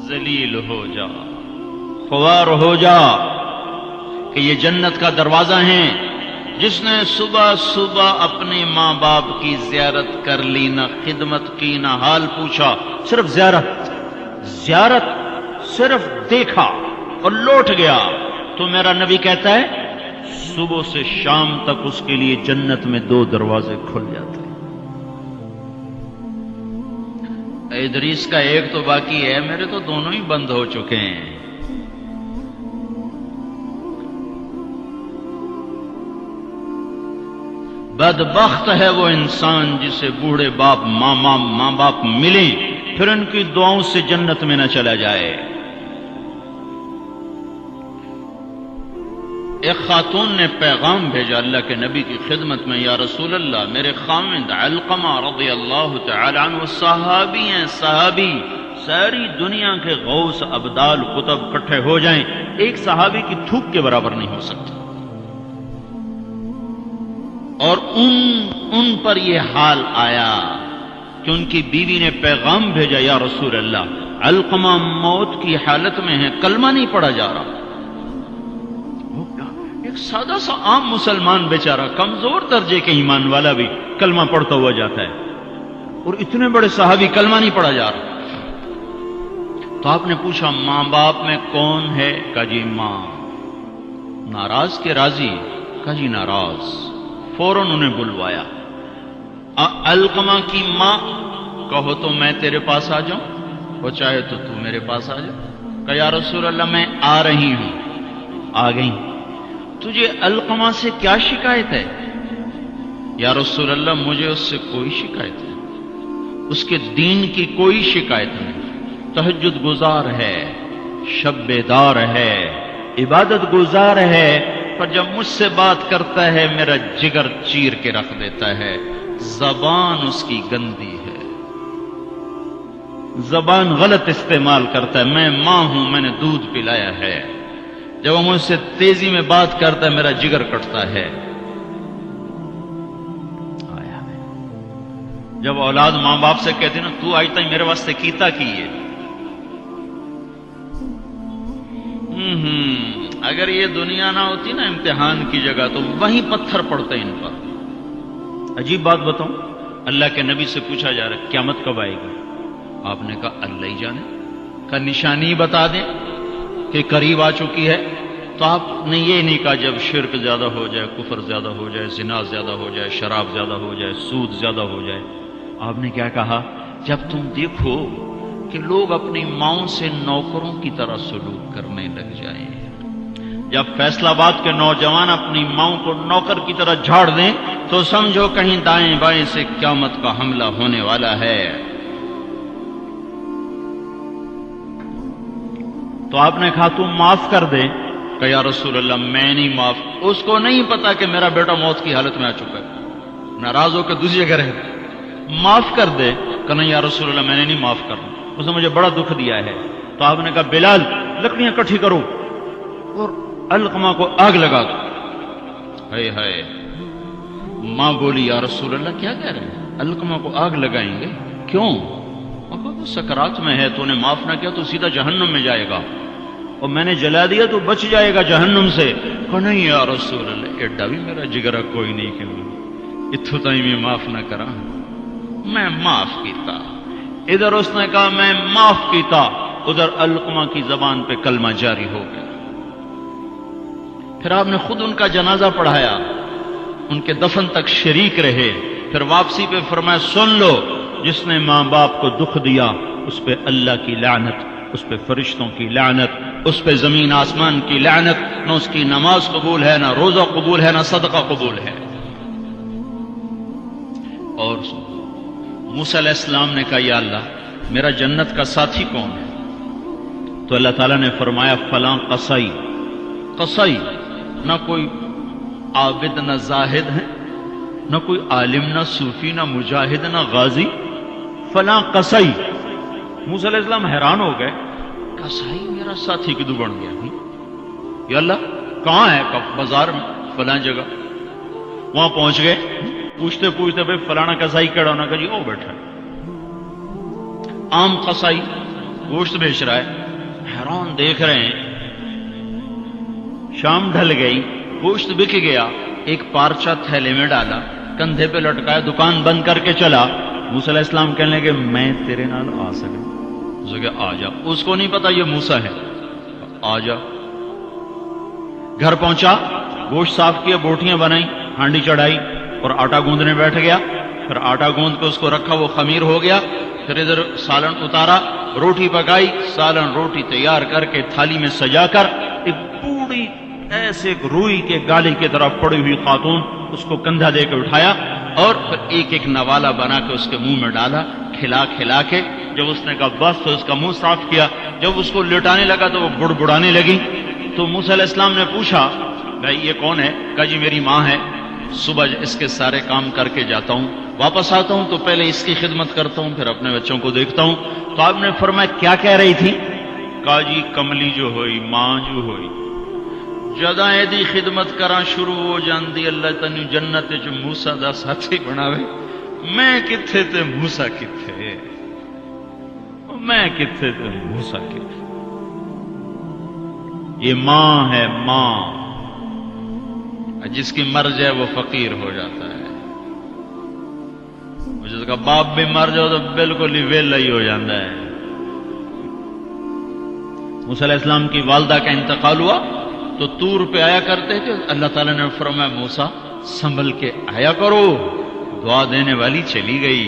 ذلیل ہو جا، خوار ہو جا کہ یہ جنت کا دروازہ ہے۔ جس نے صبح صبح اپنے ماں باپ کی زیارت کر لی، نہ خدمت کی نہ حال پوچھا، صرف زیارت صرف دیکھا اور لوٹ گیا، تو میرا نبی کہتا ہے صبح سے شام تک اس کے لیے جنت میں 2 دروازے کھل جاتے ہیں۔ ادریس کا ایک تو باقی ہے، میرے تو دونوں ہی بند ہو چکے ہیں۔ بدبخت ہے وہ انسان جسے بوڑھے باپ ماں باپ ملیں پھر ان کی دعاؤں سے جنت میں نہ چلا جائے۔ ایک خاتون نے پیغام بھیجا اللہ کے نبی کی خدمت میں، یا رسول اللہ، میرے خاوند علقمہ رضی اللہ تعالی عنہ صحابی ہیں، صحابی، ساری دنیا کے غوث ابدال قطب اکٹھے ہو جائیں، ایک صحابی کی تھوک کے برابر نہیں ہو سکتی۔ اور ان پر یہ حال آیا کہ ان کی بیوی نے پیغام بھیجا، یا رسول اللہ، علقمہ موت کی حالت میں ہے، کلمہ نہیں پڑھا جا رہا۔ ایک سادہ سا عام مسلمان بیچارہ، کمزور درجے کے ایمان والا بھی کلمہ پڑھتا ہوا جاتا ہے، اور اتنے بڑے صحابی کلمہ نہیں پڑھا جا رہا۔ تو آپ نے پوچھا ماں باپ میں کون ہے؟ کہا جی ماں۔ ناراض کے راضی؟ کہا جی ناراض۔ فوراً انہیں بلوایا۔ علقمہ کی ماں، کہو تو میں تیرے پاس آ جاؤں، وہ چاہے تو میرے پاس آ جا۔ کہا یا رسول اللہ میں آ رہی ہوں۔ آ گئی۔ تجھے علقمہ سے کیا شکایت ہے؟ یا رسول اللہ مجھے اس سے کوئی شکایت نہیں، اس کے دین کی کوئی شکایت نہیں، تہجد گزار ہے، شب بیدار ہے، عبادت گزار ہے، پر جب مجھ سے بات کرتا ہے میرا جگر چیر کے رکھ دیتا ہے، زبان اس کی گندی ہے، زبان غلط استعمال کرتا ہے۔ میں ماں ہوں، میں نے دودھ پلایا ہے، جب وہ مجھ سے تیزی میں بات کرتا ہے میرا جگر کٹتا ہے۔ جب اولاد ماں باپ سے کہتے نا تو آج تک میرے واسطے کیتا کی ہے، اگر یہ دنیا نہ ہوتی نا امتحان کی جگہ تو وہیں پتھر پڑتے ان پر۔ عجیب بات بتاؤں، اللہ کے نبی سے پوچھا جا رہا ہے قیامت کب آئے گی؟ آپ نے کہا اللہ ہی جانے۔ کا نشانی بتا دیں کہ قریب آ چکی ہے؟ تو آپ نے یہ نہیں کہا جب شرک زیادہ ہو جائے، کفر زیادہ ہو جائے، زنا زیادہ ہو جائے، شراب زیادہ ہو جائے، سود زیادہ ہو جائے۔ آپ نے کیا کہا؟ جب تم دیکھو کہ لوگ اپنی ماؤں سے نوکروں کی طرح سلوک کرنے لگ جائیں، جب فیصل آباد کے نوجوان اپنی ماؤں کو نوکر کی طرح جھاڑ دیں تو سمجھو کہیں دائیں بائیں سے قیامت کا حملہ ہونے والا ہے۔ تو آپ نے کہا تم معاف کر دے۔ کہ یا رسول اللہ میں نہیں معاف، اس کو نہیں پتا کہ میرا بیٹا موت کی حالت میں آ چکا ہے، ناراض ہو کے دوسری جگہ رہ معاف کر دے۔ کہ نہیں یا رسول اللہ میں نے نہیں معاف کرنا، اس نے مجھے بڑا دکھ دیا ہے۔ تو آپ نے کہا بلال لکڑیاں اکٹھی کرو اور علقمہ کو آگ لگا دو۔ ہائے ہائے، ماں بولی یا رسول اللہ کیا کہہ رہے ہیں، علقمہ کو آگ لگائیں گے؟ کیوں؟ وہ سکرات میں ہے، تو نے معاف نہ کیا تو سیدھا جہنم میں جائے گا، اور میں نے جلا دیا تو بچ جائے گا جہنم سے۔ کہ نہیں یا رسول اللہ ایڈا بھی میرا جگرا کوئی نہیں کہ اتھو تائی میں معاف نہ کرا، میں معاف کیتا۔ ادھر اس نے کہا میں معاف کیتا، ادھر علقمہ کی زبان پہ کلمہ جاری ہو گیا۔ پھر آپ نے خود ان کا جنازہ پڑھایا، ان کے دفن تک شریک رہے، پھر واپسی پہ فرمایا سن لو، جس نے ماں باپ کو دکھ دیا اس پہ اللہ کی لعنت، اس پہ فرشتوں کی لعنت، اس پہ زمین آسمان کی لعنت، نہ اس کی نماز قبول ہے، نہ روزہ قبول ہے، نہ صدقہ قبول ہے۔ اور موسیٰ علیہ السلام نے کہا یا اللہ میرا جنت کا ساتھی کون ہے؟ تو اللہ تعالیٰ نے فرمایا فلاں قصائی۔ قصائی نہ کوئی عابد نہ زاہد ہے، نہ کوئی عالم نہ صوفی نہ مجاہد نہ غازی، فلاں قصائی۔ موسیٰ علیہ السلام حیران ہو گئے، कसाई मेरा साथी किदू बन गया? या अल्लाह कहाँ है? बाजार में फलां जगह। वहां पहुंच गए, पूछते पूछते भाई फलाना कसाई केड़ा होना का जी ओ बैठा है। आम कसाई गोश्त बेच रहा है, हैरान देख रहे हैं। शाम ढल गई, गोश्त बिक गया, एक पारचा थैले में डाला, कंधे पे लटकाया, दुकान बंद करके चला। मूसा अलैहिस्सलाम कहने लगे मैं तेरे नाल आ सका? उसने कहा आ जा। उसको नहीं पता ये मूसा है। आ जा। घर पहुंचा, गोश्त साफ किया, बोटियां बनाई, हांडी चढ़ाई और आटा गूंदने बैठ गया। फिर आटा गूंद के उसको रखा, वो खमीर हो गया। फिर इधर सालन उतारा, रोटी पकाई, सालन रोटी तैयार करके थाली में सजाकर एक बूढ़ी ऐसे एक रूई के गाली की तरफ पड़ी हुई खातून, उसको कंधा देकर उठाया और फिर एक एक नवाला बना के उसके मुंह में डाला, खिला खिला के। जब उसने कहा बस तो उसका मुंह साफ किया। जब उसको लिटाने लगा तो वो बुड़बुड़ाने लगी। तो मूसा अलैहिस्सलाम ने पूछा भाई ये कौन है? कहा जी मेरी माँ है, सुबह इसके सारे काम करके जाता हूँ, वापस आता हूँ तो पहले इसकी खिदमत करता हूँ, फिर अपने बच्चों को देखता हूँ। तो आपने फरमाया क्या कह रही थी? कहा जी कमली जो होई, मां जो होई, जदा एदी खिदमत करा शुरू हो जाती, अल्लाह तन्नू जन्नत च मूसा दा साथी बनावे। मैं किथे ते मूसा किथे, मैं किथे ते मूसा किथे। ये मां है, मां। जिसकी मर जाए वो फकीर हो जाता है, जिसका बाप भी मर जाओ तो बिल्कुल ही वेला ही हो जाता है। मूसा अलैहिस्सलाम की वालदा का इंतकाल हुआ तो तूर पे आया करते थे। अल्लाह ताला ने फरमाया मूसा संभल के आया करो, दुआ देने वाली चली गई,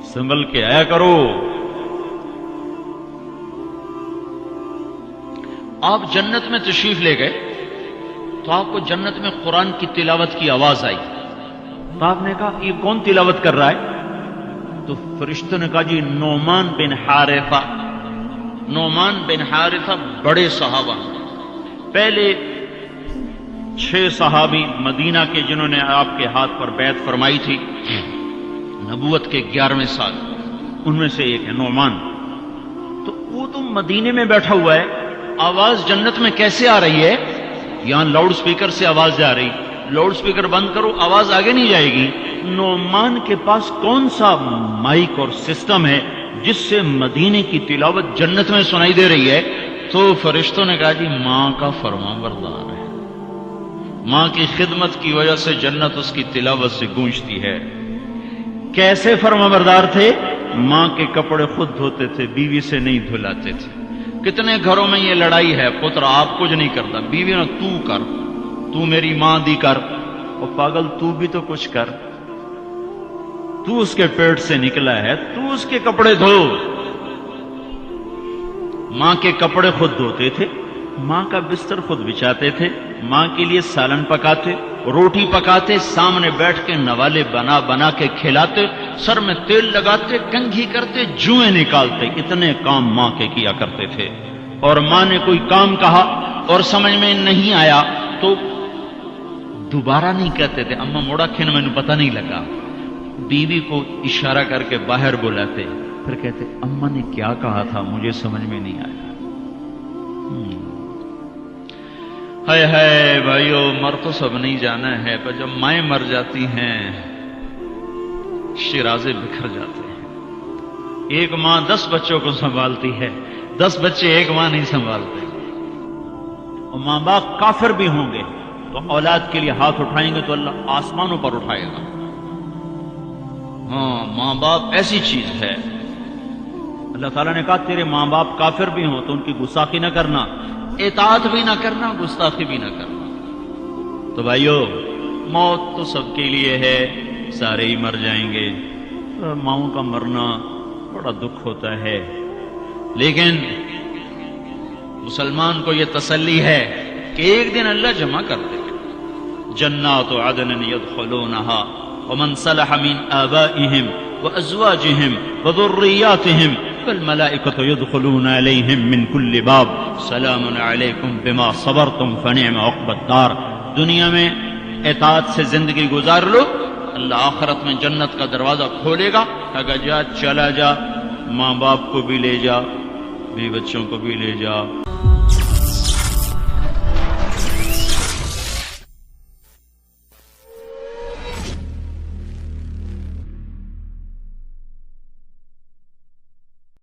संभल के आया करो। आप जन्नत में तशरीफ ले गए तो आपको जन्नत में कुरान की तिलावत की आवाज आई। तो आपने कहा ये कौन तिलावत कर रहा है? तो फरिश्तों ने कहा जी नोमान बिन हारिसा। नोमान बिन हारिसा बड़े सहाबा, पहले 6 सहाबी मदीना के जिन्होंने आपके हाथ पर बैत फरमाई थी नबूवत के 11वें साल, उनमें से एक है नोमान। तो वो तो मदीने में बैठा हुआ है, आवाज जन्नत में कैसे आ रही है? यहां लाउड स्पीकर से आवाज जा रही, लाउड स्पीकर बंद करो आवाज आगे नहीं जाएगी। नोमान के पास कौन सा माइक और सिस्टम है जिससे मदीने की तिलावत जन्नत में सुनाई दे रही है? तो फरिश्तों ने कहा जी मां का फरमाबरदार है, मां की खिदमत की वजह से जन्नत उसकी तिलावत से गूंजती है। कैसे फरमाबरदार थे? मां के कपड़े खुद धोते थे, बीवी से नहीं धुलाते थे। कितने घरों में ये लड़ाई है, पुत्र आप कुछ नहीं करता, बीवी ने तू कर, तू मेरी मां दी कर। और पागल तू भी तो कुछ कर, तू उसके पेट से निकला है, तू उसके कपड़े धो। मां के कपड़े खुद धोते थे, मां का बिस्तर खुद बिछाते थे, मां के लिए सालन पकाते, रोटी पकाते, सामने बैठ के नवाले बना बना के खिलाते, सर में तेल लगाते, कंघी करते, जुएं निकालते। इतने काम मां के किया करते थे। और मां ने कोई काम कहा और समझ में नहीं आया तो दोबारा नहीं कहते थे, अम्मा मोड़ा खिन मैंने पता नहीं लगा। बीवी को इशारा करके बाहर बुलाते, फिर कहते अम्मा ने क्या कहा था मुझे समझ में नहीं आया। हाय हाय भाइयों, मर तो सब नहीं जाना है, पर जब माएं मर जाती हैं शिराजे बिखर जाते हैं। एक मां 10 बच्चों को संभालती है, 10 बच्चे एक मां नहीं संभालते। और मां बाप काफिर भी होंगे तो औलाद के लिए हाथ उठाएंगे तो अल्लाह आसमानों पर उठाएगा। हाँ, मां बाप ऐसी चीज है। अल्लाह ताला ने कहा तेरे मां बाप काफिर भी हों तो उनकी गुस्ताखी न करना, इताअत भी ना करना, गुस्ताखी भी ना करना। तो भाइयों, मौत तो सबके लिए है, सारे ही मर जाएंगे। माओं का मरना बड़ा दुख होता है, लेकिन मुसलमान को यह तसल्ली है कि एक दिन अल्लाह जमा कर देगा। जन्नात अदन यदखुलूनहा वमन सलह मिन आबाइहिम व अज़वाजिहिम व ज़ुर्रिय्यातिहिम वल मलाइकतु यदखुलूना अलैहिम मिन कुल्लि बाब सलामुन अलैकुम बिमा सबरतुम फनिअम उक़बद्दार। दुनिया में इताअत से जिंदगी गुजार लो, अल्लाह आखिरत में जन्नत का दरवाजा खोलेगा। अगर जा चला जा, माँ बाप को भी ले जा, بھی بچوں کو بھی لے جا۔